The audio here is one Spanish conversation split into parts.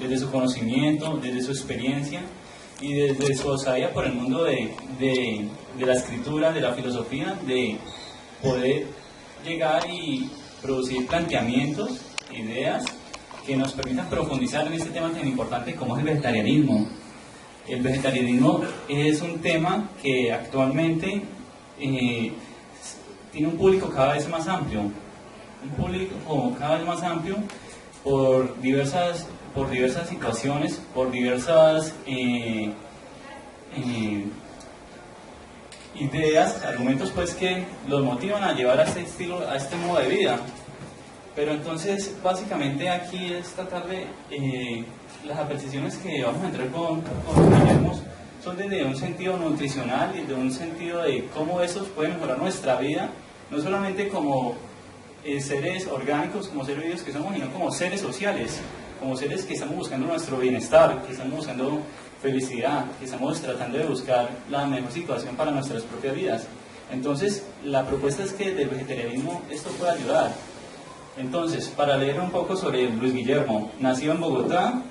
desde su conocimiento, desde su experiencia y desde su osadía por el mundo de la escritura, de la filosofía, de poder llegar y producir planteamientos, ideas que nos permitan profundizar en este tema tan importante como es el vegetarianismo. El vegetarianismo es un tema que actualmente tiene un público cada vez más amplio, por diversas situaciones, por diversas ideas, argumentos pues que los motivan a llevar a este estilo, a este modo de vida. Pero entonces básicamente aquí es tratar de las apreciaciones que vamos a entrar con Guillermo son desde un sentido nutricional y de un sentido de cómo eso puede mejorar nuestra vida, no solamente como seres orgánicos, como seres vivos que somos, sino como seres sociales, como seres que estamos buscando nuestro bienestar, que estamos buscando felicidad, que estamos tratando de buscar la mejor situación para nuestras propias vidas. Entonces, la propuesta es que del vegetarianismo esto pueda ayudar. Entonces, para leer un poco sobre Luis Guillermo, nacido en Bogotá,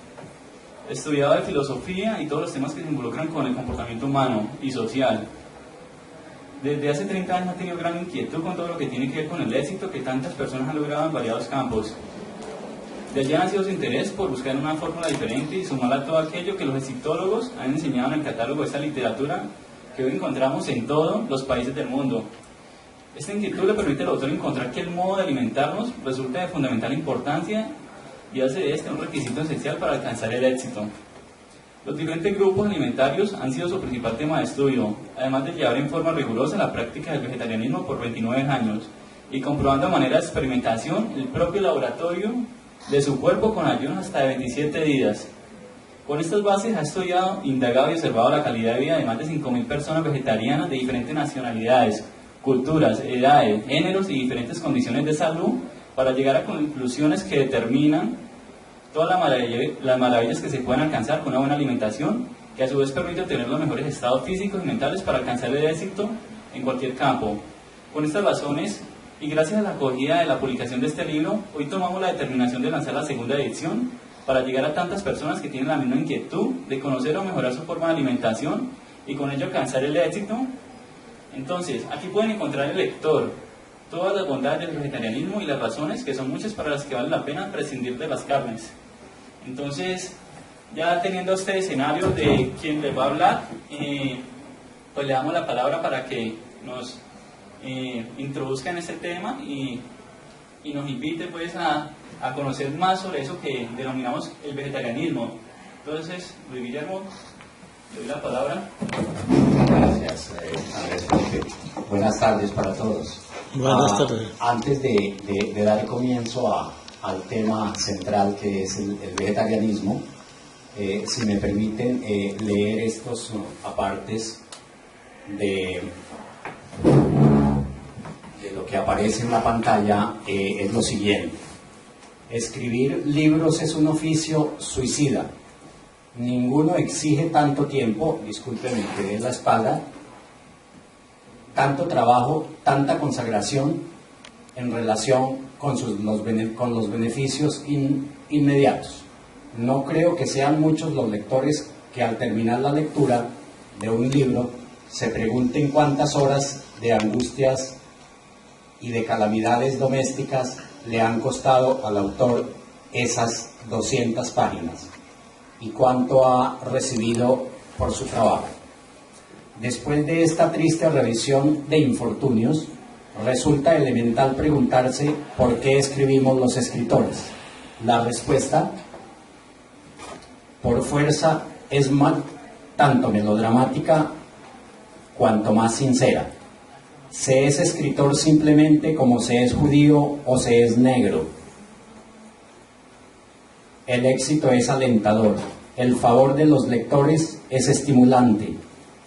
estudiaba de filosofía y todos los temas que se involucran con el comportamiento humano y social. Desde hace 30 años ha tenido gran inquietud con todo lo que tiene que ver con el éxito que tantas personas han logrado en variados campos. De allí ha nacido su interés por buscar una fórmula diferente y sumar a todo aquello que los exitólogos han enseñado en el catálogo de esta literatura que hoy encontramos en todos los países del mundo. Esta inquietud le permite al autor encontrar que el modo de alimentarnos resulta de fundamental importancia y hace de este un requisito esencial para alcanzar el éxito. Los diferentes grupos alimentarios han sido su principal tema de estudio, además de llevar en forma rigurosa la práctica del vegetarianismo por 29 años y comprobando de manera de experimentación el propio laboratorio de su cuerpo con ayunos hasta de 27 días. Con estas bases ha estudiado, indagado y observado la calidad de vida de más de 5.000 personas vegetarianas de diferentes nacionalidades, culturas, edades, géneros y diferentes condiciones de salud para llegar a conclusiones que determinan todas las maravillas que se pueden alcanzar con una buena alimentación, que a su vez permite obtener los mejores estados físicos y mentales para alcanzar el éxito en cualquier campo. Con estas razones, y gracias a la acogida de la publicación de este libro, hoy tomamos la determinación de lanzar la segunda edición para llegar a tantas personas que tienen la misma inquietud de conocer o mejorar su forma de alimentación y con ello alcanzar el éxito. Entonces, aquí pueden encontrar el lector todas las bondades del vegetarianismo y las razones, que son muchas, para las que vale la pena prescindir de las carnes. Entonces, ya teniendo este escenario de quién les va a hablar, pues le damos la palabra para que nos introduzca en este tema y nos invite pues a conocer más sobre eso que denominamos el vegetarianismo. Entonces, Luis Guillermo, le doy la palabra. Gracias, Andrés Felipe. Buenas tardes para todos. Buenas tardes. Antes de dar comienzo al tema central que es el vegetarianismo, si me permiten leer estos apartes de lo que aparece en la pantalla, es lo siguiente. Escribir libros es un oficio suicida. Ninguno exige tanto tiempo, discúlpenme que dé la espalda, tanto trabajo, tanta consagración en relación con los beneficios inmediatos. No creo que sean muchos los lectores que al terminar la lectura de un libro se pregunten cuántas horas de angustias y de calamidades domésticas le han costado al autor esas 200 páginas y cuánto ha recibido por su trabajo. Después de esta triste revisión de infortunios, resulta elemental preguntarse por qué escribimos los escritores. La respuesta, por fuerza, es tanto melodramática cuanto más sincera. Se es escritor simplemente como se es judío o se es negro. El éxito es alentador, el favor de los lectores es estimulante,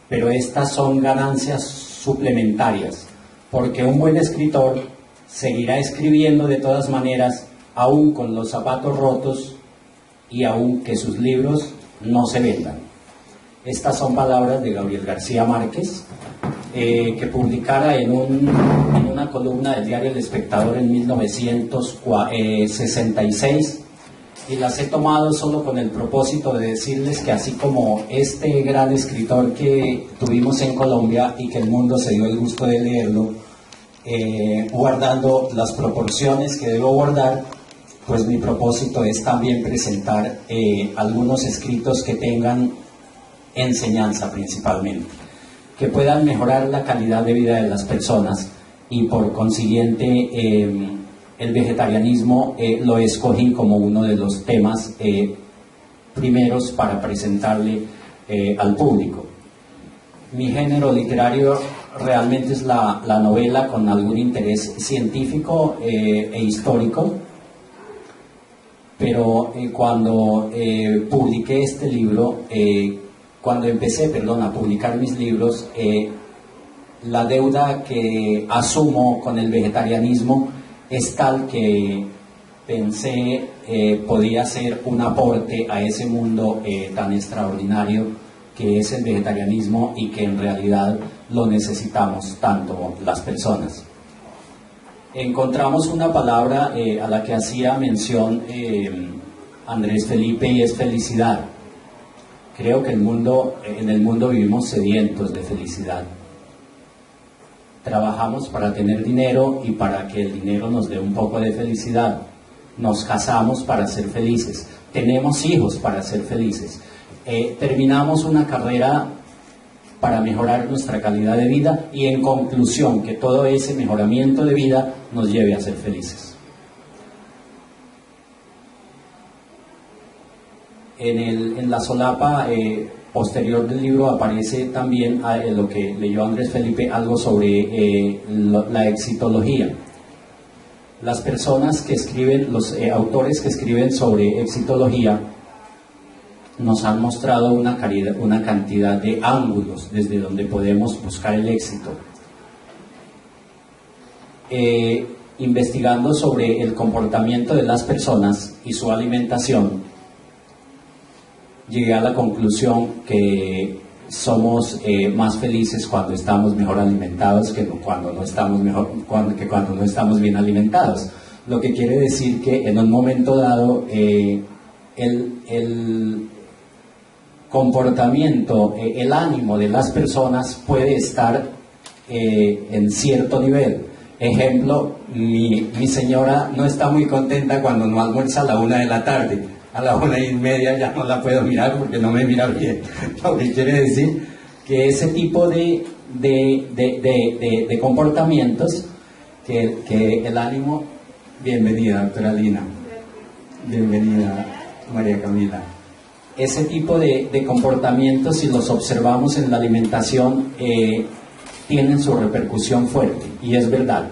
pero estas son ganancias suplementarias, porque un buen escritor seguirá escribiendo de todas maneras, aun con los zapatos rotos y aun que sus libros no se vendan. Estas son palabras de Gabriel García Márquez, que publicara en una columna del diario El Espectador en 1966, y las he tomado solo con el propósito de decirles que así como este gran escritor que tuvimos en Colombia y que el mundo se dio el gusto de leerlo, guardando las proporciones que debo guardar, pues mi propósito es también presentar algunos escritos que tengan enseñanza principalmente, que puedan mejorar la calidad de vida de las personas, y por consiguiente el vegetarianismo lo escogí como uno de los temas primeros para presentarle al público. Mi género literario realmente es la novela con algún interés científico e histórico, pero cuando publiqué este libro, cuando empecé, a publicar mis libros, la deuda que asumo con el vegetarianismo es tal que pensé podía ser un aporte a ese mundo tan extraordinario que es el vegetarianismo y que en realidad lo necesitamos tanto las personas. Encontramos una palabra a la que hacía mención Andrés Felipe, y es felicidad. Creo que en el mundo vivimos sedientos de felicidad. Trabajamos para tener dinero y para que el dinero nos dé un poco de felicidad. Nos casamos para ser felices. Tenemos hijos para ser felices. Terminamos una carrera para mejorar nuestra calidad de vida, y en conclusión que todo ese mejoramiento de vida nos lleve a ser felices. En la solapa posterior del libro aparece también lo que leyó Andrés Felipe, algo sobre la exitología. Las personas que escriben, los autores que escriben sobre exitología, nos han mostrado una cantidad de ángulos desde donde podemos buscar el éxito. Investigando sobre el comportamiento de las personas y su alimentación, llegué a la conclusión que somos más felices cuando estamos mejor alimentados que cuando no estamos bien alimentados. Lo que quiere decir que en un momento dado el comportamiento, el ánimo de las personas puede estar en cierto nivel. Ejemplo, mi señora no está muy contenta cuando no almuerza a la 1 de la tarde. A la 1:30 ya no la puedo mirar porque no me mira bien. Lo que quiere decir que ese tipo de comportamientos, que el ánimo... Bienvenida, doctora Lina. Bienvenida, María Camila. Ese tipo de comportamientos, si los observamos en la alimentación, tienen su repercusión fuerte, y es verdad.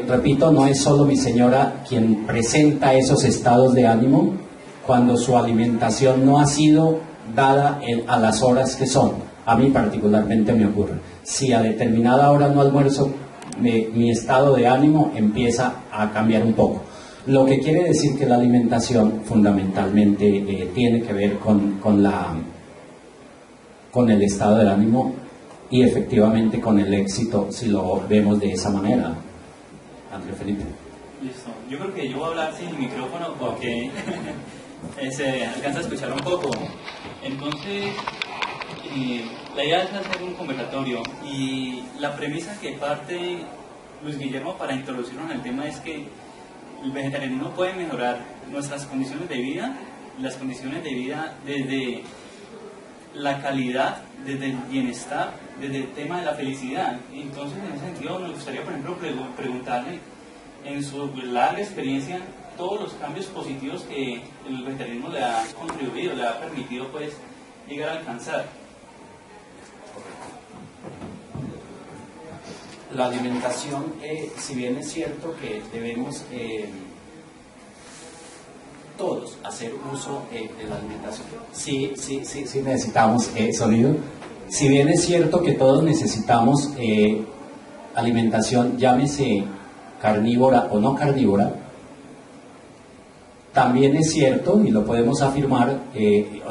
Repito, no es solo mi señora quien presenta esos estados de ánimo cuando su alimentación no ha sido dada a las horas que son. A mí particularmente me ocurre. Si a determinada hora no almuerzo, mi estado de ánimo empieza a cambiar un poco. Lo que quiere decir que la alimentación fundamentalmente tiene que ver con el estado del ánimo, y efectivamente con el éxito, si lo vemos de esa manera. Andrés Felipe. Listo. Yo creo que yo voy a hablar sin micrófono porque se alcanza a escuchar un poco. Entonces, la idea es hacer un conversatorio, y la premisa que parte Luis Guillermo para introducirnos en el tema es que el vegetarianismo puede mejorar nuestras condiciones de vida, las condiciones de vida desde la calidad, desde el bienestar, desde el tema de la felicidad. Entonces, en ese sentido, me gustaría, por ejemplo, preguntarle, en su larga experiencia, todos los cambios positivos que el vegetarianismo le ha contribuido, le ha permitido pues llegar a alcanzar. La alimentación, si bien es cierto que debemos todos hacer uso de la alimentación, sí necesitamos sonido. Si bien es cierto que todos necesitamos alimentación, llámese carnívora o no carnívora, también es cierto, y lo podemos afirmar,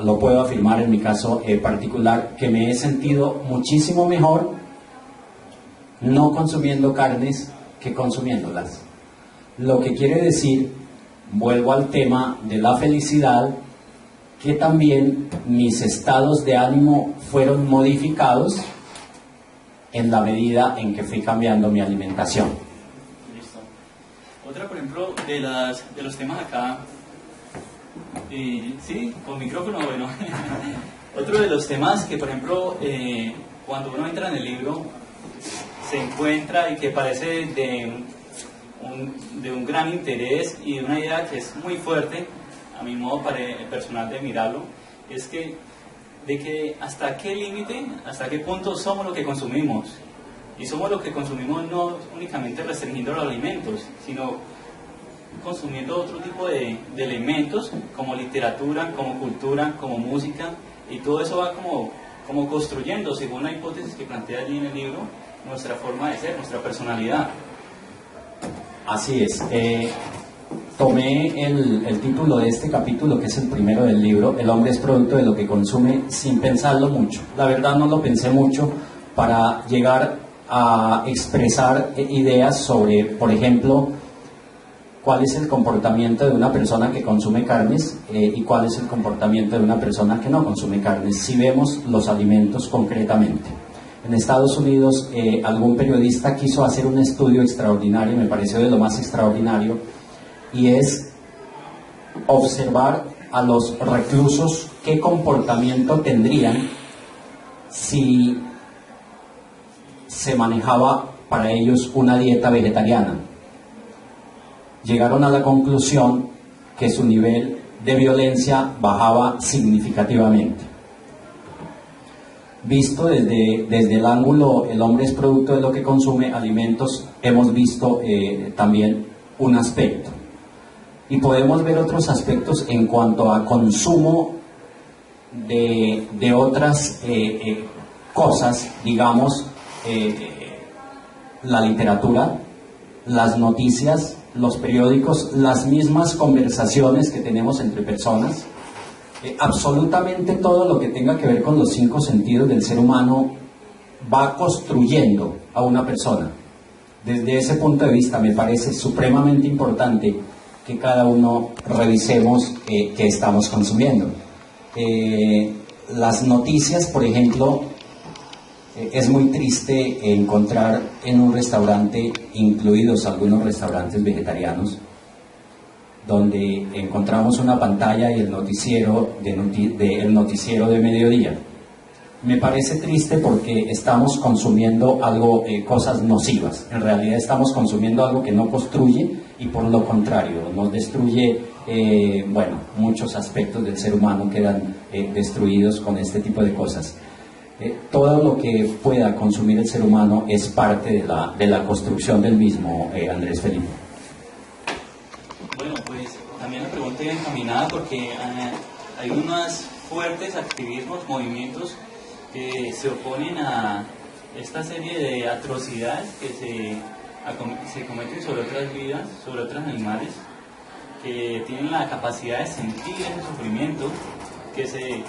lo puedo afirmar en mi caso particular, que me he sentido muchísimo mejor no consumiendo carnes que consumiéndolas. Lo que quiere decir vuelvo al tema de la felicidad, que también mis estados de ánimo fueron modificados en la medida en que fui cambiando mi alimentación. Listo. Otra, por ejemplo, de los temas acá, sí, con micrófono, bueno. Otro de los temas que, por ejemplo, cuando uno entra en el libro, se encuentra y que parece de un gran interés y de una idea que es muy fuerte, a mi modo personal de mirarlo, es que de que hasta qué límite, hasta qué punto somos lo que consumimos. Y somos lo que consumimos no únicamente restringiendo los alimentos, sino consumiendo otro tipo de elementos como literatura, como cultura, como música, y todo eso va como construyendo, según la hipótesis que plantea allí en el libro, nuestra forma de ser, nuestra personalidad. Así es. Tomé el título de este capítulo, que es el primero del libro, El hombre es producto de lo que consume, sin pensarlo mucho. La verdad no lo pensé mucho para llegar a expresar ideas sobre, por ejemplo, cuál es el comportamiento de una persona que consume carnes y cuál es el comportamiento de una persona que no consume carnes, si vemos los alimentos concretamente. En Estados Unidos, algún periodista quiso hacer un estudio extraordinario, me pareció de lo más extraordinario, y es observar a los reclusos qué comportamiento tendrían si se manejaba para ellos una dieta vegetariana. Llegaron a la conclusión que su nivel de violencia bajaba significativamente. Visto desde el ángulo, el hombre es producto de lo que consume alimentos, hemos visto también un aspecto. Y podemos ver otros aspectos en cuanto a consumo de otras cosas, digamos, la literatura, las noticias, los periódicos, las mismas conversaciones que tenemos entre personas. Absolutamente todo lo que tenga que ver con los 5 sentidos del ser humano va construyendo a una persona. Desde ese punto de vista me parece supremamente importante que cada uno revisemos qué estamos consumiendo. Las noticias, por ejemplo, es muy triste encontrar en un restaurante, incluidos algunos restaurantes vegetarianos, donde encontramos una pantalla y el noticiero de mediodía. Me parece triste porque estamos consumiendo algo, cosas nocivas. En realidad estamos consumiendo algo que no construye y por lo contrario nos destruye. Bueno, muchos aspectos del ser humano quedan destruidos con este tipo de cosas. Todo lo que pueda consumir el ser humano es parte de la construcción del mismo, Andrés Felipe. Bueno, pues también la pregunta iba encaminada porque hay unos fuertes activismos, movimientos que se oponen a esta serie de atrocidades que se cometen sobre otras vidas, sobre otros animales, que tienen la capacidad de sentir ese sufrimiento, que se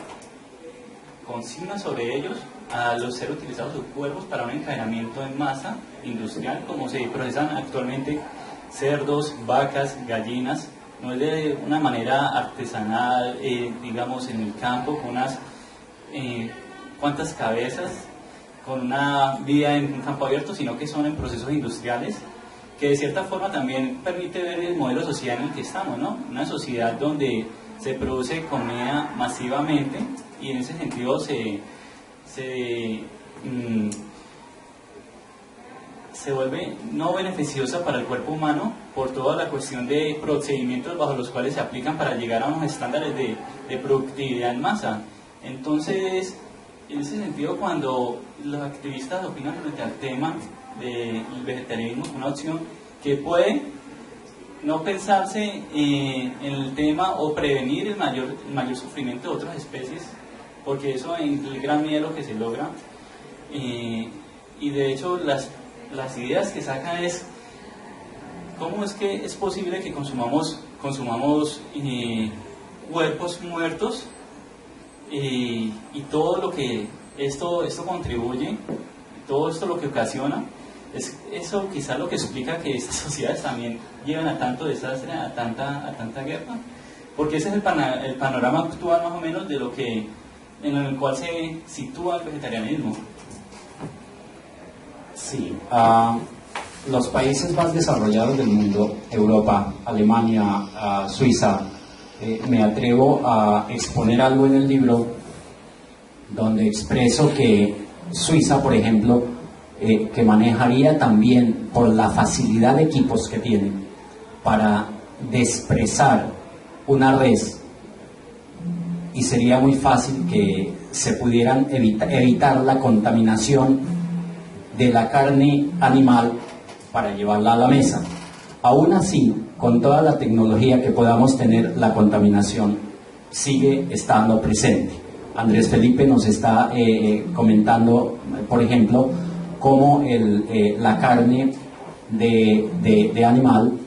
consigna sobre ellos a los ser utilizados sus cuerpos para un encadenamiento en masa industrial, como se procesan actualmente cerdos, vacas, gallinas. No es de una manera artesanal, digamos, en el campo, con unas cuantas cabezas, con una vida en un campo abierto, sino que son en procesos industriales, que de cierta forma también permite ver el modelo social en el que estamos, ¿no? Una sociedad donde se produce comida masivamente y en ese sentido se vuelve no beneficiosa para el cuerpo humano por toda la cuestión de procedimientos bajo los cuales se aplican para llegar a unos estándares de productividad en masa. Entonces, en ese sentido, cuando los activistas opinan frente al tema del vegetarianismo, una opción que puede no pensarse en el tema o prevenir el mayor sufrimiento de otras especies, porque eso es el gran miedo que se logra. Y de hecho las ideas que sacan es cómo es que es posible que consumamos cuerpos muertos y todo lo que esto contribuye, todo esto lo que ocasiona, Es eso quizás lo que explica que estas sociedades también llevan a tanto desastre, a tanta guerra, porque ese es el panorama actual más o menos de lo que, en el cual se sitúa el vegetarianismo. Sí, los países más desarrollados del mundo, Europa, Alemania, Suiza, me atrevo a exponer algo en el libro donde expreso que Suiza, por ejemplo, que manejaría también por la facilidad de equipos que tiene para despresar una res, y sería muy fácil que se pudieran evitar la contaminación de la carne animal para llevarla a la mesa. Aún así, con toda la tecnología que podamos tener, la contaminación sigue estando presente. Andrés Felipe nos está comentando, por ejemplo, cómo la carne de animal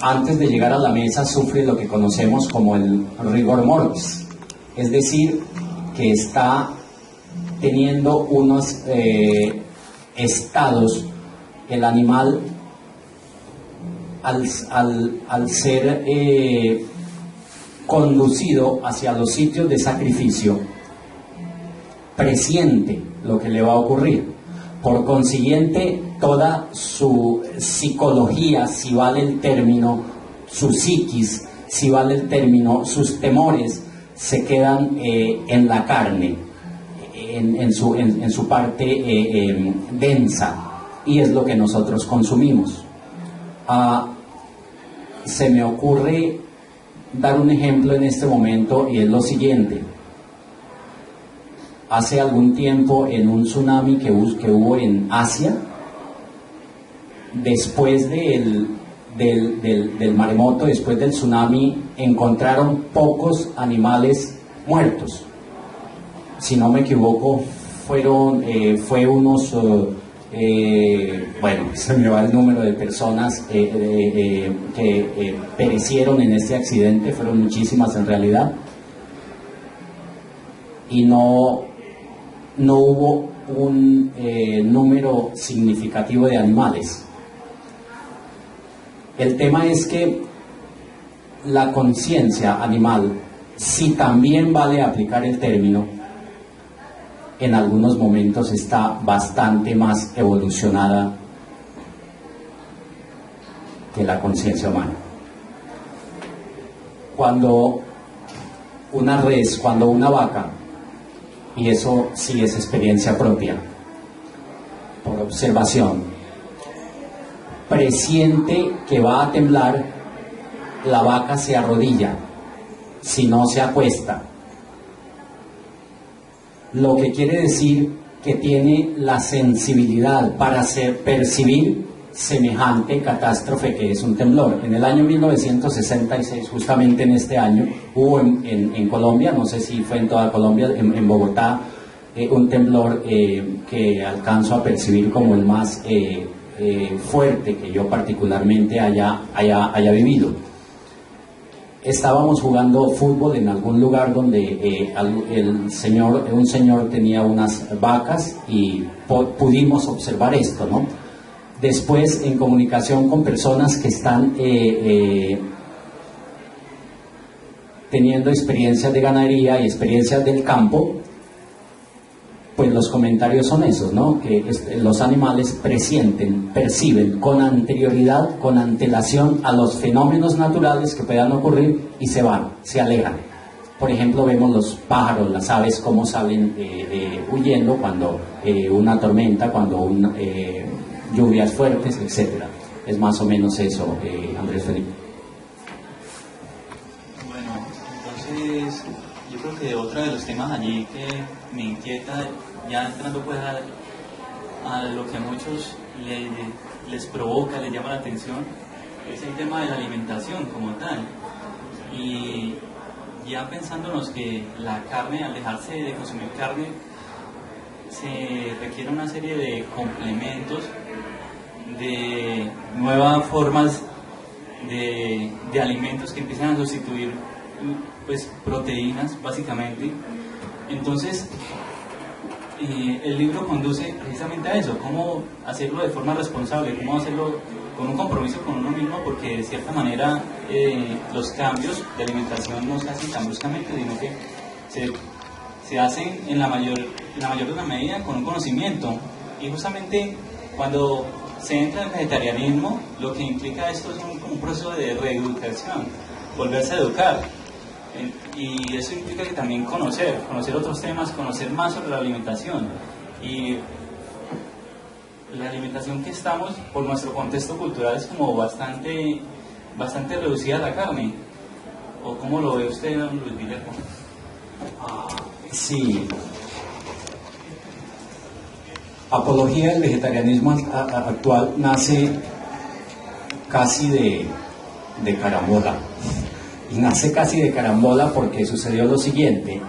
antes de llegar a la mesa sufre lo que conocemos como el rigor mortis, es decir, que está teniendo unos estados, el animal al ser conducido hacia los sitios de sacrificio, presiente lo que le va a ocurrir. Por consiguiente, toda su psicología, si vale el término, su psiquis, si vale el término, sus temores, se quedan en la carne, en su parte densa, y es lo que nosotros consumimos. Se me ocurre dar un ejemplo en este momento, y es lo siguiente. Hace algún tiempo, en un tsunami que hubo en Asia, después del maremoto, después del tsunami, encontraron pocos animales muertos. Si no me equivoco, fue unos, bueno, se me va el número de personas que perecieron en este accidente, fueron muchísimas en realidad, y no hubo un número significativo de animales. El tema es que la conciencia animal, si también vale aplicar el término, en algunos momentos está bastante más evolucionada que la conciencia humana. Cuando una res, cuando una vaca, y eso sí es experiencia propia, por observación, presiente que va a temblar, la vaca se arrodilla, si no se acuesta. Lo que quiere decir que tiene la sensibilidad para percibir semejante catástrofe que es un temblor. En el año 1966, justamente en este año, hubo en Colombia, no sé si fue en toda Colombia, en Bogotá, un temblor que alcanzo a percibir como el más fuerte que yo particularmente haya vivido. Estábamos jugando fútbol en algún lugar donde un señor tenía unas vacas y pudimos observar esto, ¿no? Después, en comunicación con personas que están teniendo experiencias de ganadería y experiencias del campo, pues los comentarios son esos, ¿no? Que los animales perciben con anterioridad, con antelación a los fenómenos naturales que puedan ocurrir y se van, se alejan. Por ejemplo, vemos los pájaros, las aves, cómo salen huyendo cuando una tormenta, cuando lluvias fuertes, etcétera. Es más o menos eso, Andrés Felipe. Bueno, entonces yo creo que otro de los temas allí que me inquieta, ya entrando pues a lo que a muchos les provoca, les llama la atención, es el tema de la alimentación como tal. Y ya pensándonos que la carne, al dejarse de consumir carne, se requiere una serie de complementos, de nuevas formas de alimentos que empiezan a sustituir pues proteínas básicamente. Entonces el libro conduce precisamente a eso, cómo hacerlo de forma responsable, cómo hacerlo con un compromiso con uno mismo, porque de cierta manera los cambios de alimentación no se hacen tan bruscamente, sino que se hacen en la mayor de una medida con un conocimiento. Y justamente cuando se entra en el vegetarianismo, lo que implica esto es un proceso de reeducación, volverse a educar. Y eso implica que también conocer otros temas, conocer más sobre la alimentación. Y la alimentación que estamos, por nuestro contexto cultural, es como bastante reducida a la carne. ¿O cómo lo ve usted, don Luis Guillermo? Sí. Apología del vegetarianismo actual nace casi de carambola. Y nace casi de carambola porque sucedió lo siguiente.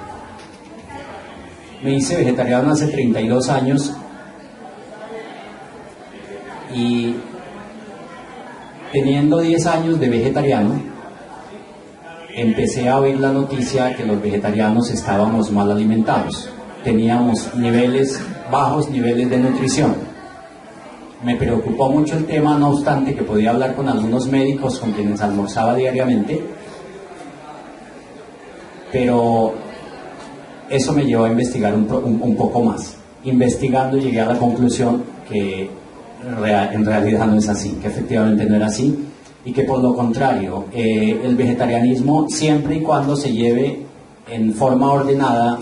Me hice vegetariano hace 32 años y teniendo 10 años de vegetariano, empecé a oír la noticia que los vegetarianos estábamos mal alimentados. Teníamos bajos niveles de nutrición. Me preocupó mucho el tema, no obstante que podía hablar con algunos médicos con quienes almorzaba diariamente, pero eso me llevó a investigar un poco más. Investigando llegué a la conclusión que en realidad no es así, que efectivamente no era así, y que por lo contrario, el vegetarianismo, siempre y cuando se lleve en forma ordenada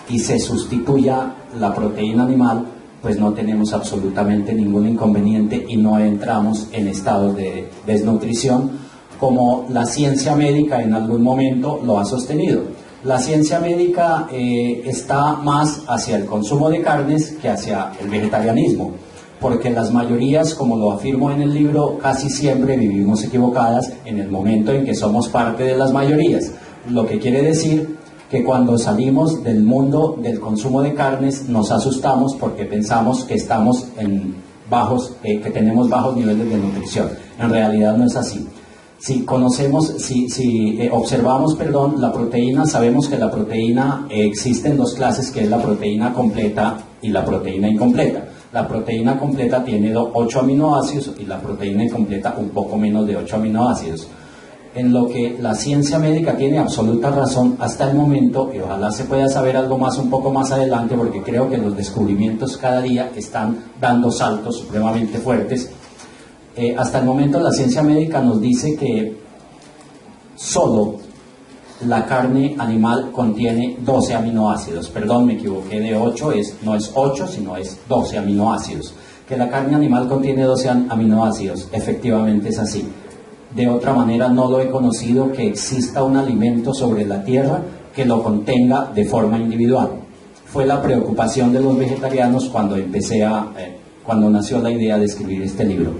y se sustituya la proteína animal, pues no tenemos absolutamente ningún inconveniente y no entramos en estados de desnutrición, como la ciencia médica en algún momento lo ha sostenido. La ciencia médica está más hacia el consumo de carnes que hacia el vegetarianismo, porque las mayorías, como lo afirmo en el libro, casi siempre vivimos equivocadas en el momento en que somos parte de las mayorías, lo que quiere decir que cuando salimos del mundo del consumo de carnes nos asustamos porque pensamos que estamos que tenemos bajos niveles de nutrición. En realidad no es así. Si observamos la proteína, sabemos que la proteína existe en dos clases, que es la proteína completa y la proteína incompleta. La proteína completa tiene 8 aminoácidos y la proteína incompleta un poco menos de 8 aminoácidos. En lo que la ciencia médica tiene absoluta razón hasta el momento, y ojalá se pueda saber algo más un poco más adelante, porque creo que los descubrimientos cada día están dando saltos supremamente fuertes. Hasta el momento la ciencia médica nos dice que solo la carne animal contiene 12 aminoácidos. Perdón, me equivoqué de 8, no es 8, sino es 12 aminoácidos. Que la carne animal contiene 12 aminoácidos, efectivamente es así. De otra manera no lo he conocido que exista un alimento sobre la tierra que lo contenga de forma individual. Fue la preocupación de los vegetarianos cuando cuando nació la idea de escribir este libro.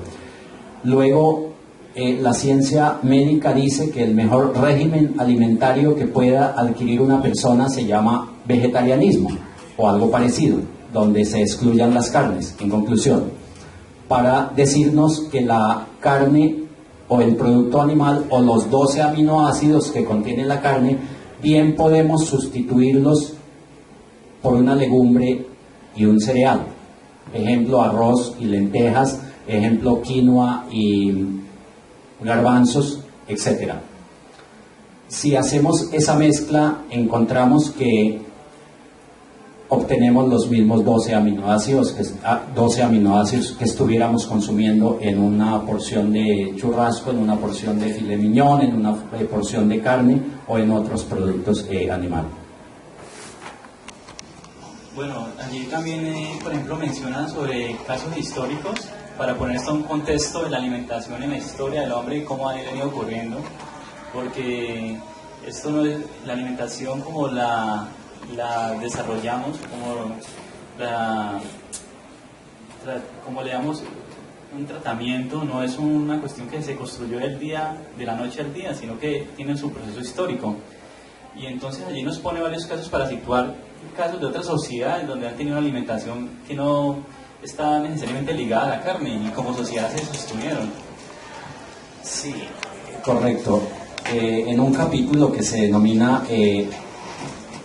Luego, la ciencia médica dice que el mejor régimen alimentario que pueda adquirir una persona se llama vegetarianismo o algo parecido, donde se excluyan las carnes, en conclusión, para decirnos que la carne o el producto animal o los 12 aminoácidos que contiene la carne, bien podemos sustituirlos por una legumbre y un cereal. Ejemplo, arroz y lentejas, ejemplo, quinoa y garbanzos, etc. Si hacemos esa mezcla, encontramos que obtenemos los mismos 12 aminoácidos que estuviéramos consumiendo en una porción de churrasco, en una porción de filet mignon, en una porción de carne o en otros productos animales. Bueno, allí también, por ejemplo, menciona sobre casos históricos para poner esto en un contexto de la alimentación en la historia del hombre y cómo ha venido ocurriendo, porque esto no es la alimentación como la desarrollamos, como le damos un tratamiento, no es una cuestión que se construyó de la noche al día, sino que tiene su proceso histórico. Y entonces allí nos pone varios casos para situar casos de otras sociedades donde han tenido una alimentación que no está necesariamente ligada a la carne y como sociedad se sostuvieron. Sí, correcto. En un capítulo que se denomina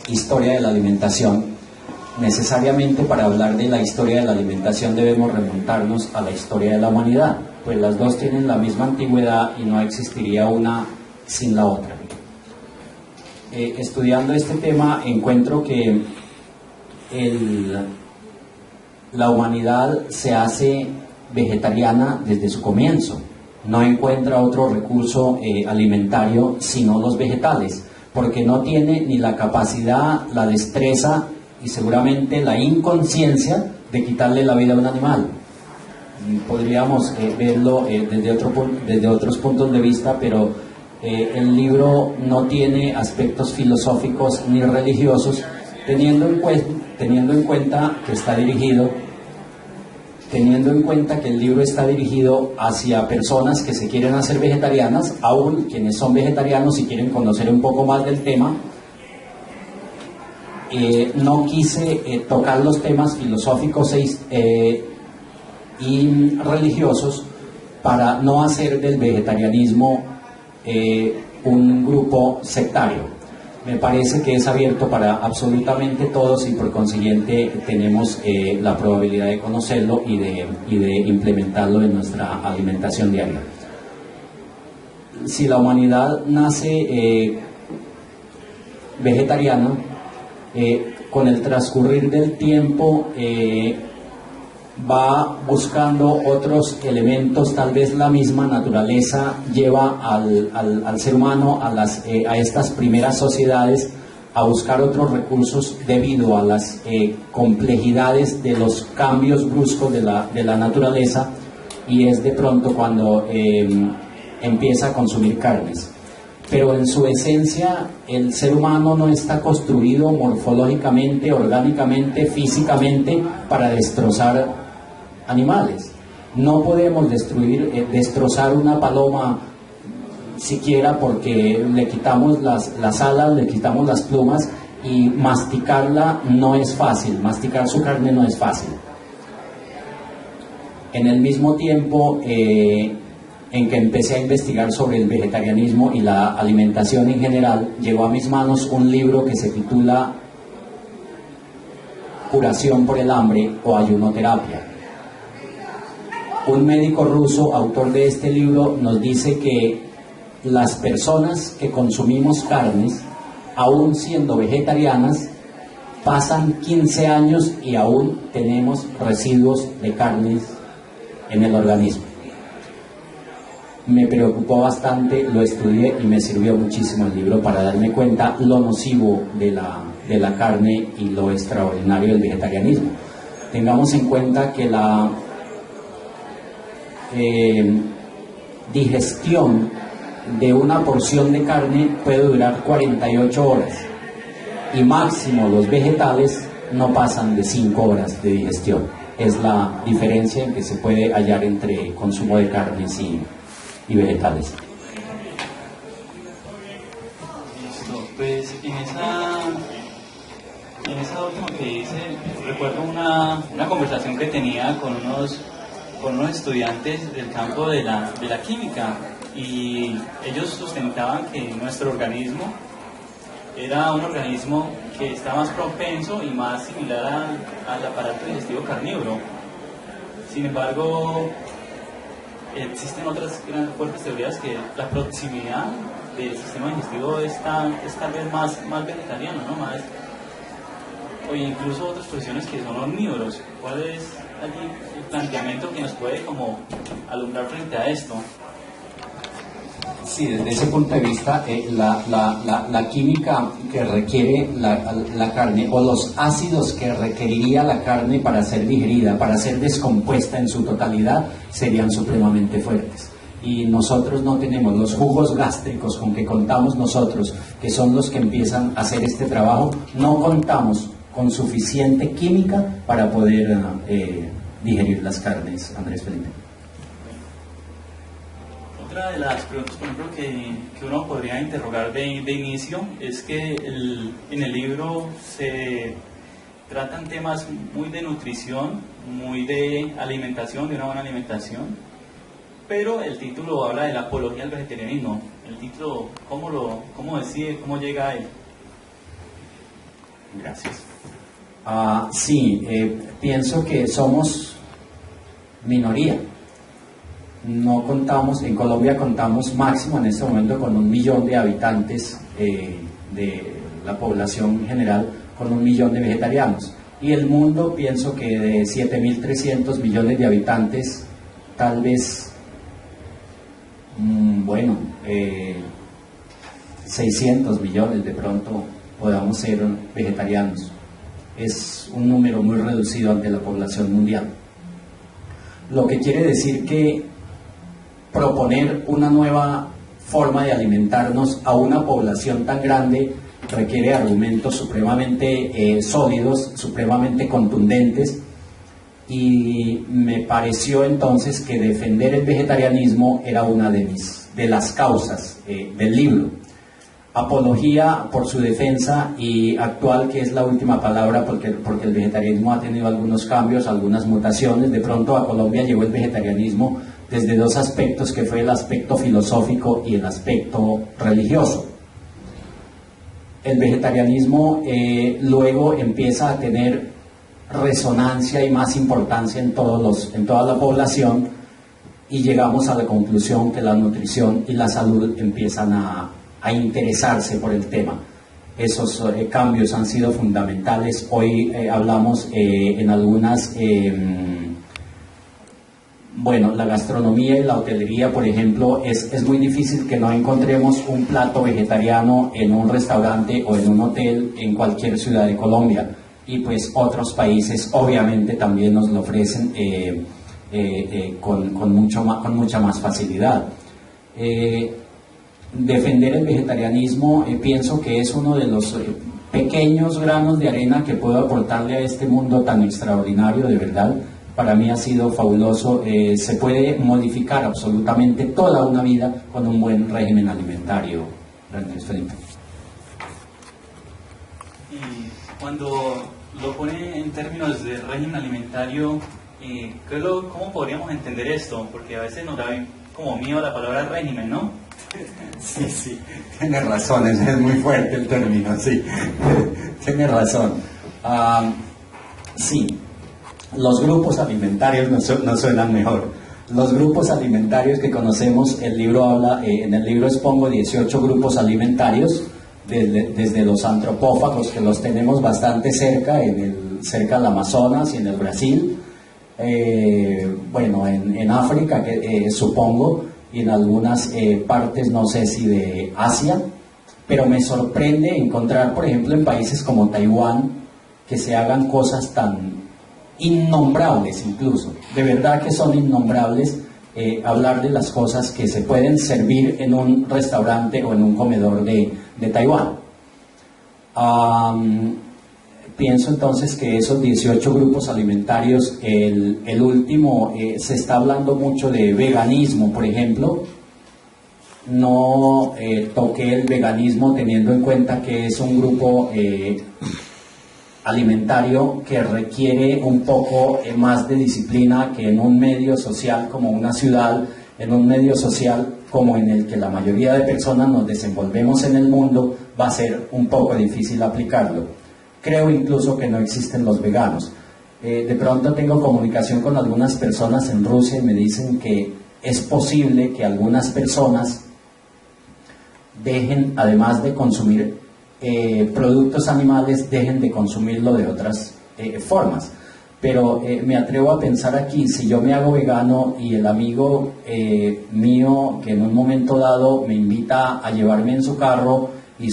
Historia de la Alimentación, necesariamente para hablar de la historia de la alimentación debemos remontarnos a la historia de la humanidad, pues las dos tienen la misma antigüedad y no existiría una sin la otra. Estudiando este tema encuentro que la humanidad se hace vegetariana desde su comienzo, no encuentra otro recurso alimentario sino los vegetales, porque no tiene ni la capacidad, la destreza y seguramente la inconsciencia de quitarle la vida a un animal. Podríamos verlo desde otros puntos de vista, pero el libro no tiene aspectos filosóficos ni religiosos, teniendo en cuenta que el libro está dirigido hacia personas que se quieren hacer vegetarianas, aún quienes son vegetarianos y quieren conocer un poco más del tema. No quise tocar los temas filosóficos y religiosos para no hacer del vegetarianismo un grupo sectario. Me parece que es abierto para absolutamente todos y por consiguiente tenemos la probabilidad de conocerlo y de implementarlo en nuestra alimentación diaria. Si la humanidad nace vegetariana, con el transcurrir del tiempo va buscando otros elementos, tal vez la misma naturaleza lleva al ser humano a estas primeras sociedades a buscar otros recursos debido a las complejidades de los cambios bruscos de la naturaleza, y es de pronto cuando empieza a consumir carnes. Pero en su esencia el ser humano no está construido morfológicamente, orgánicamente, físicamente para destrozar animales. No podemos destrozar una paloma siquiera porque le quitamos las alas, le quitamos las plumas, y masticarla no es fácil, masticar su carne no es fácil. En el mismo tiempo en que empecé a investigar sobre el vegetarianismo y la alimentación en general, llegó a mis manos un libro que se titula Curación por el hambre o ayunoterapia. Un médico ruso, autor de este libro, nos dice que las personas que consumimos carnes, aún siendo vegetarianas, pasan 15 años y aún tenemos residuos de carnes en el organismo. Me preocupó bastante, lo estudié y me sirvió muchísimo el libro para darme cuenta lo nocivo de la carne y lo extraordinario del vegetarianismo. Tengamos en cuenta que la digestión de una porción de carne puede durar 48 horas y máximo los vegetales no pasan de 5 horas de digestión. Es la diferencia en que se puede hallar entre consumo de carnes y vegetales. Listo, pues en esa última que hice, recuerdo una conversación que tenía con unos estudiantes del campo de la química, y ellos sustentaban que nuestro organismo era un organismo que está más propenso y más similar al aparato digestivo carnívoro. Sin embargo, existen otras fuertes teorías que la proximidad del sistema digestivo es tal vez más vegetariano, ¿no? O incluso otras profesiones que son omnívoros. ¿Cuál es allí el planteamiento que nos puede como alumbrar frente a esto? Sí, desde ese punto de vista, la química que requiere la carne, o los ácidos que requeriría la carne para ser digerida, para ser descompuesta en su totalidad, serían supremamente fuertes. Y nosotros no tenemos los jugos gástricos con que contamos nosotros, que son los que empiezan a hacer este trabajo, no contamos con suficiente química para poder digerir las carnes, Andrés Felipe. Otra de las preguntas, por ejemplo, que uno podría interrogar de inicio es que en el libro se tratan temas muy de nutrición, muy de alimentación, de una buena alimentación, pero el título habla de la apología al vegetarianismo. El título, ¿cómo decide, cómo llega a él? Gracias. Sí, pienso que somos minoría. No contamos, en Colombia contamos máximo en este momento con 1 millón de habitantes de la población general, con 1 millón de vegetarianos. Y el mundo, pienso que de 7.300 millones de habitantes, tal vez, 600 millones de pronto podamos ser vegetarianos. Es un número muy reducido ante la población mundial. Lo que quiere decir que proponer una nueva forma de alimentarnos a una población tan grande requiere argumentos supremamente sólidos, supremamente contundentes, y me pareció entonces que defender el vegetarianismo era una de las causas del libro. Apología por su defensa, y actual, que es la última palabra, porque el vegetarianismo ha tenido algunos cambios, algunas mutaciones. De pronto a Colombia llegó el vegetarianismo desde 2 aspectos, que fue el aspecto filosófico y el aspecto religioso. El vegetarianismo luego empieza a tener resonancia y más importancia en toda la población, y llegamos a la conclusión que la nutrición y la salud empiezan a interesarse por el tema. Esos cambios han sido fundamentales. Hoy hablamos en algunas, la gastronomía y la hotelería, por ejemplo, es muy difícil que no encontremos un plato vegetariano en un restaurante o en un hotel en cualquier ciudad de Colombia, y pues otros países obviamente también nos lo ofrecen con mucha más facilidad. Defender el vegetarianismo, pienso que es uno de los pequeños granos de arena que puedo aportarle a este mundo tan extraordinario. De verdad, para mí ha sido fabuloso. Se puede modificar absolutamente toda una vida con un buen régimen alimentario. Gracias, Felipe. Y cuando lo pone en términos de régimen alimentario, ¿cómo podríamos entender esto? Porque a veces nos da como miedo la palabra régimen, ¿no? Sí, tienes razón, es muy fuerte el término, sí, tienes razón. Sí, los grupos alimentarios no suenan mejor. Los grupos alimentarios que conocemos, el libro habla, en el libro expongo 18 grupos alimentarios, desde los antropófagos, que los tenemos bastante cerca del Amazonas y en el Brasil, en África, supongo, y en algunas partes, no sé si de Asia, pero me sorprende encontrar, por ejemplo, en países como Taiwán, que se hagan cosas tan innombrables, incluso, de verdad que son innombrables, hablar de las cosas que se pueden servir en un restaurante o en un comedor de Taiwán. Pienso entonces que esos 18 grupos alimentarios, el último, se está hablando mucho de veganismo, por ejemplo. No toqué el veganismo teniendo en cuenta que es un grupo alimentario que requiere un poco más de disciplina que en un medio social como una ciudad, en un medio social como en el que la mayoría de personas nos desenvolvemos en el mundo, va a ser un poco difícil aplicarlo. Creo incluso que no existen los veganos. De pronto tengo comunicación con algunas personas en Rusia y me dicen que es posible que algunas personas dejen, además de consumir productos animales, dejen de consumirlo de otras formas. Pero me atrevo a pensar aquí, si yo me hago vegano y el amigo mío que en un momento dado me invita a llevarme en su carro y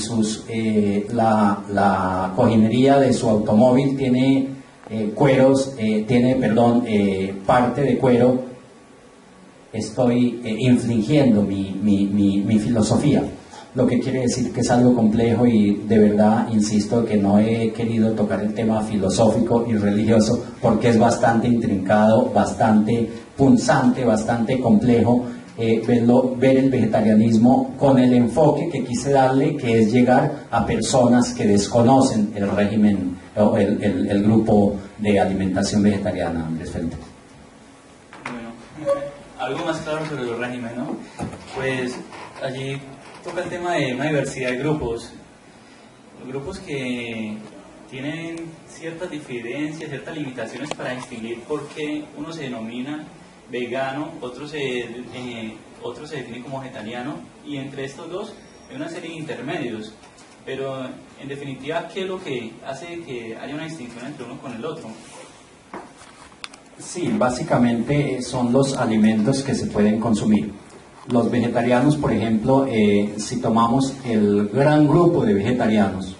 la cojinería de su automóvil tiene parte de cuero, estoy infringiendo mi filosofía. Lo que quiere decir que es algo complejo, y de verdad insisto que no he querido tocar el tema filosófico y religioso porque es bastante intrincado, bastante punzante, bastante complejo. Ver el vegetarianismo con el enfoque que quise darle, que es llegar a personas que desconocen el régimen o el grupo de alimentación vegetariana. Andrés Felipe. Bueno, algo más claro sobre el régimen, ¿no? Pues allí toca el tema de una diversidad de grupos que tienen ciertas diferencias, ciertas limitaciones para distinguir por qué uno se denomina vegano, otro se define como vegetariano, y entre estos dos hay una serie de intermedios. Pero en definitiva, ¿qué es lo que hace que haya una distinción entre uno con el otro? Sí, básicamente son los alimentos que se pueden consumir. Los vegetarianos, por ejemplo, si tomamos el gran grupo de vegetarianos,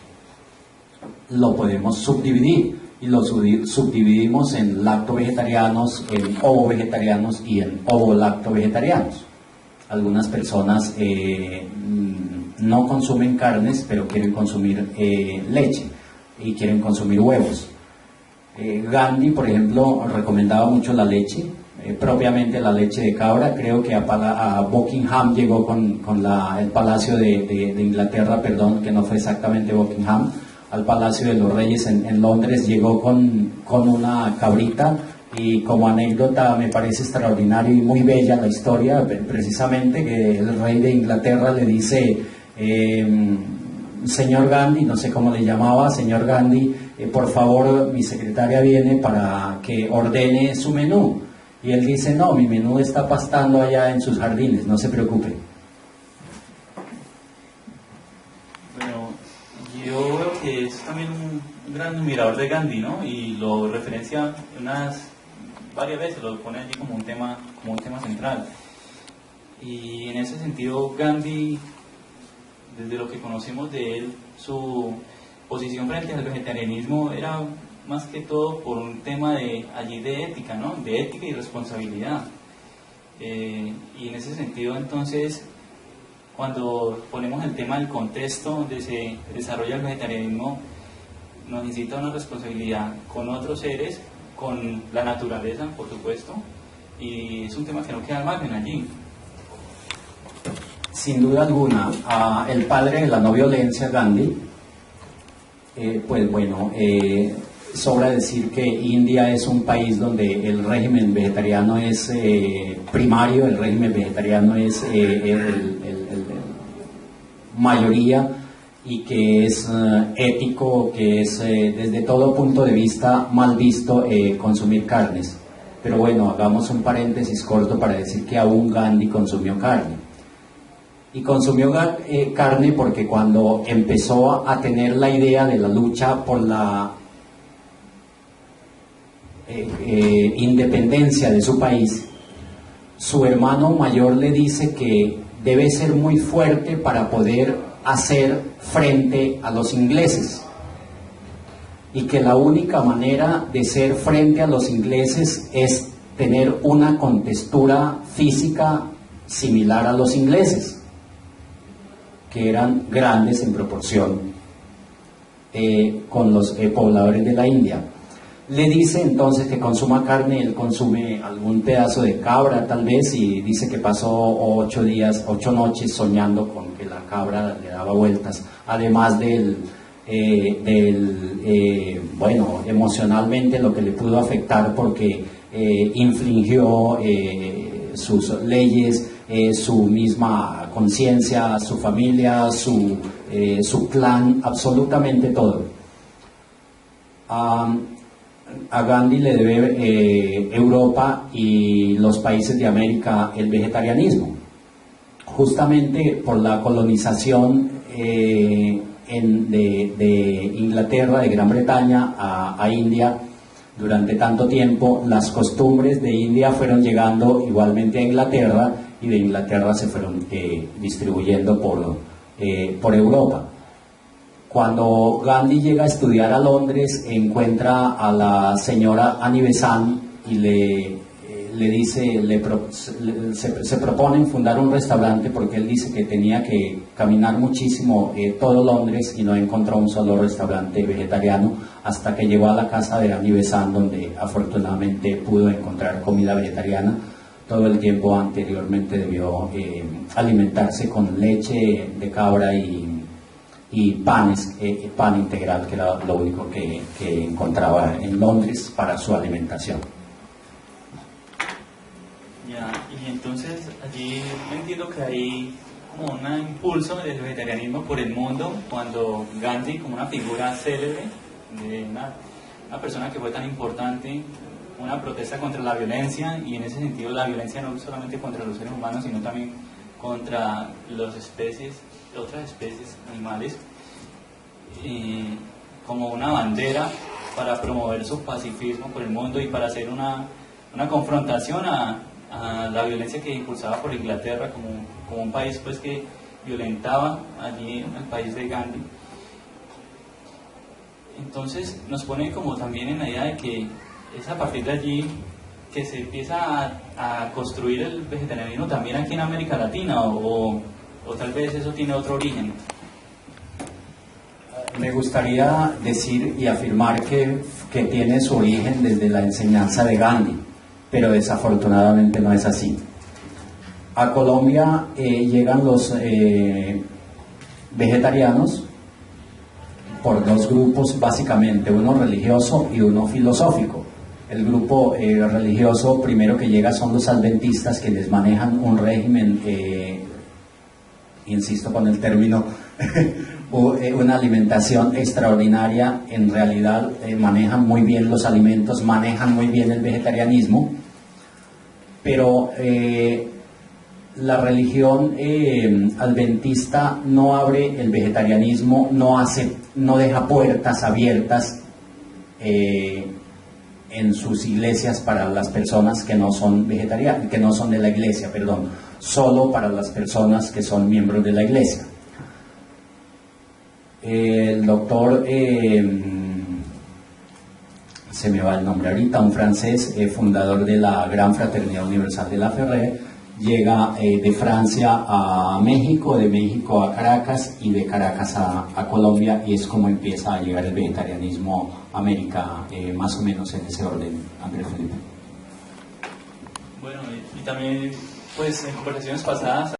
lo podemos subdividir y lo subdividimos en lacto-vegetarianos, en ovo-vegetarianos y en ovo-lacto-vegetarianos. Algunas personas no consumen carnes, pero quieren consumir leche y quieren consumir huevos. Gandhi, por ejemplo, recomendaba mucho la leche, propiamente la leche de cabra. Creo que a Buckingham llegó con el Palacio de Inglaterra, perdón, que no fue exactamente Buckingham, al Palacio de los Reyes en Londres, llegó con una cabrita, y como anécdota me parece extraordinario y muy bella la historia, precisamente que el rey de Inglaterra le dice, señor Gandhi, no sé cómo le llamaba, señor Gandhi, por favor, mi secretaria viene para que ordene su menú. Y él dice, no, mi menú está pastando allá en sus jardines, no se preocupe. Bueno, yo veo que es también un gran admirador de Gandhi, ¿no? Y lo referencia varias veces, lo pone allí como un tema central. Y en ese sentido, Gandhi, desde lo que conocemos de él, su posición frente al vegetarianismo era más que todo por un tema de ética, ¿no? De ética y responsabilidad. Y en ese sentido, entonces, cuando ponemos el tema del contexto donde se desarrolla el vegetarianismo, nos incita a una responsabilidad con otros seres, con la naturaleza, por supuesto, y es un tema que no queda al margen allí. Sin duda alguna, el padre de la no violencia, Gandhi, pues bueno, sobra decir que India es un país donde el régimen vegetariano es primario, el régimen vegetariano es mayoría, y que es ético, que es desde todo punto de vista mal visto consumir carnes. Pero bueno, hagamos un paréntesis corto para decir que aún Gandhi consumió carne. Y consumió carne porque cuando empezó a tener la idea de la lucha por la independencia de su país, su hermano mayor le dice que debe ser muy fuerte para poder hacer frente a los ingleses, y que la única manera de ser frente a los ingleses es tener una contextura física similar a los ingleses, que eran grandes en proporción con los pobladores de la India. Le dice entonces que consuma carne, él consume algún pedazo de cabra tal vez, y dice que pasó 8 noches soñando con que la cabra le daba vueltas, además bueno, emocionalmente lo que le pudo afectar, porque infringió sus leyes, su misma conciencia, su familia, su clan, absolutamente todo. A Gandhi le debe Europa y los países de América el vegetarianismo, justamente por la colonización de Inglaterra, de Gran Bretaña a India. Durante tanto tiempo las costumbres de India fueron llegando igualmente a Inglaterra, y de Inglaterra se fueron distribuyendo por Europa. Cuando Gandhi llega a estudiar a Londres, encuentra a la señora Annie Besant y le dice, se proponen fundar un restaurante, porque él dice que tenía que caminar muchísimo todo Londres y no encontró un solo restaurante vegetariano, hasta que llegó a la casa de Annie Besant, donde afortunadamente pudo encontrar comida vegetariana. Todo el tiempo anteriormente debió alimentarse con leche de cabra y pan integral, que era lo único que encontraba en Londres para su alimentación. Ya, y entonces allí entiendo que hay como un impulso del vegetarianismo por el mundo, cuando Gandhi, como una figura célebre de una persona que fue tan importante, una protesta contra la violencia, y en ese sentido la violencia no solamente contra los seres humanos, sino también contra las otras especies animales, como una bandera para promover su pacifismo por el mundo y para hacer una confrontación a la violencia que impulsaba por Inglaterra como un país pues que violentaba allí el país de Gandhi. Entonces nos pone como también en la idea de que es a partir de allí que se empieza a construir el vegetarianismo también aquí en América Latina, o tal vez eso tiene otro origen. Me gustaría decir y afirmar que tiene su origen desde la enseñanza de Gandhi, pero desafortunadamente no es así. A Colombia llegan los vegetarianos por dos grupos básicamente, uno religioso y uno filosófico. El grupo religioso primero que llega son los adventistas, que les manejan un régimen, insisto con el término, una alimentación extraordinaria. En realidad manejan muy bien los alimentos, manejan muy bien el vegetarianismo, pero la religión adventista no abre el vegetarianismo, no deja puertas abiertas en sus iglesias para las personas que no son vegetarianas, que no son de la iglesia, perdón, solo para las personas que son miembros de la iglesia. El doctor, se me va el nombre ahorita, un francés, fundador de la Gran Fraternidad Universal de La Ferrer, llega de Francia a México, de México a Caracas y de Caracas a Colombia, y es como empieza a llegar el vegetarianismo a América, más o menos en ese orden, Andrés Felipe. Bueno, y también pues en conversaciones pasadas